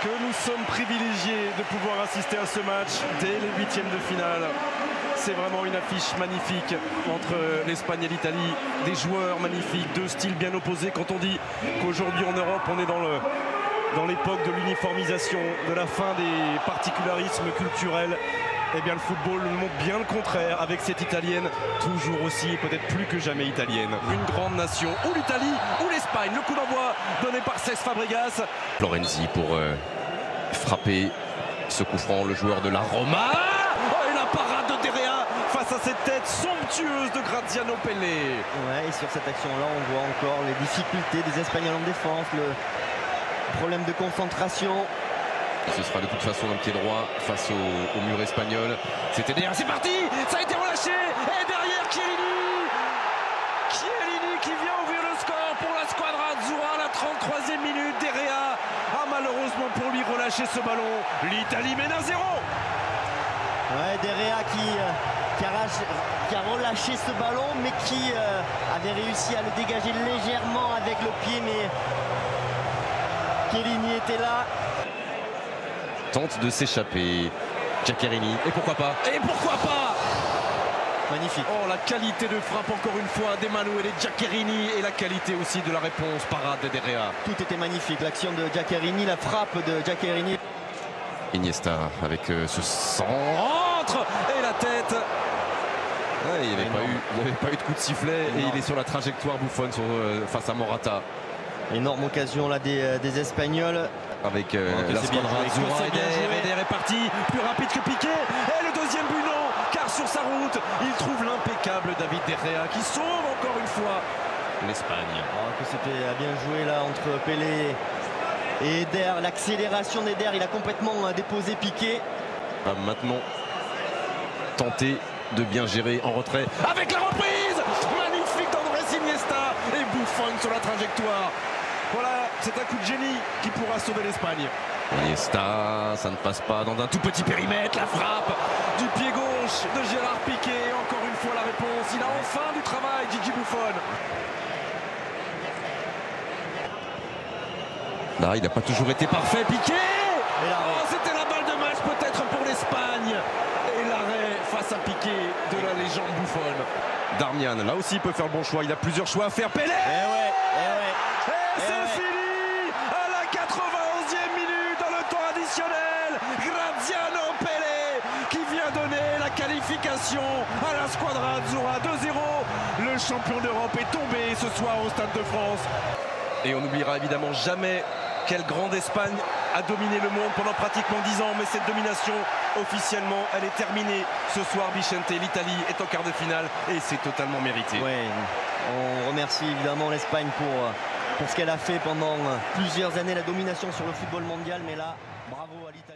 que nous sommes privilégiés de pouvoir assister à ce match dès les huitièmes de finale. C'est vraiment une affiche magnifique entre l'Espagne et l'Italie. Des joueurs magnifiques, deux styles bien opposés. Quand on dit qu'aujourd'hui en Europe, on est dans l'époque de l'uniformisation, de la fin des particularismes culturels, eh bien le football nous montre bien le contraire avec cette italienne, toujours aussi et peut-être plus que jamais italienne. Une grande nation, ou l'Italie ou l'Espagne. Le coup d'envoi donné par Cesc Fabregas. Florenzi pour frapper ce coup franc, le joueur de la Roma. Oh, et la parade de Derrea face à cette tête somptueuse de Graziano Pelle. Ouais, et sur cette action-là, on voit encore les difficultés des Espagnols en défense, le problème de concentration. Ce sera de toute façon un pied droit face au mur espagnol. C'était derrière, c'est parti. Ça a été relâché. Et derrière Chiellini. Chiellini qui vient ouvrir le score pour la Squadra Azzurra à la 33e minute. Derrea a malheureusement pour lui relâché ce ballon. L'Italie mène à 0. Ouais, Derrea qui a relâché ce ballon, mais qui avait réussi à le dégager légèrement avec le pied, mais Chiellini était là. Tente de s'échapper. Giaccherini. Et pourquoi pas? Et pourquoi pas? Magnifique. Oh, la qualité de frappe encore une fois d'Emanuele Giaccherini et la qualité aussi de la réponse parade de Derrea. Tout était magnifique. L'action de Giaccherini, la frappe de Giaccherini. Iniesta avec ce centre. Et la tête. Ouais, il n'y avait pas eu de coup de sifflet et il est sur la trajectoire bouffonne face à Morata. Énorme occasion là des Espagnols. Avec la Squadra Azzurra. Eder est parti, plus rapide que Piqué. Et le deuxième but non, car sur sa route, il trouve l'impeccable David Derrea qui sauve encore une fois l'Espagne. Oh, que c'était bien joué là entre Pelé et Eder. L'accélération d'Eder, il a complètement déposé Piqué. Va maintenant tenter de bien gérer en retrait. Avec la reprise magnifique d'Andrés Iniesta et Buffon sur la trajectoire. Voilà, c'est un coup de génie qui pourra sauver l'Espagne. Iniesta, ça ne passe pas dans un tout petit périmètre. La frappe du pied gauche de Gérard Piqué. Encore une fois la réponse. Il a enfin du travail, Gigi Buffon. Là, il n'a pas toujours été parfait. Piqué. Oh, c'était la balle de match peut-être pour l'Espagne. Et l'arrêt face à Piqué de la légende Buffon. Darmian, là aussi, il peut faire le bon choix. Il a plusieurs choix à faire. Pelé. C'est fini à la 91e minute dans le temps additionnel. Graziano Pelle qui vient donner la qualification à la Squadra Azzurra 2-0. Le champion d'Europe est tombé ce soir au Stade de France. Et on n'oubliera évidemment jamais quelle grande Espagne a dominé le monde pendant pratiquement 10 ans. Mais cette domination, officiellement, elle est terminée. Ce soir, Vicente, l'Italie est en quart de finale et c'est totalement mérité. Ouais, on remercie évidemment l'Espagne pour ce qu'elle a fait pendant plusieurs années, la domination sur le football mondial. Mais là, bravo à l'Italie.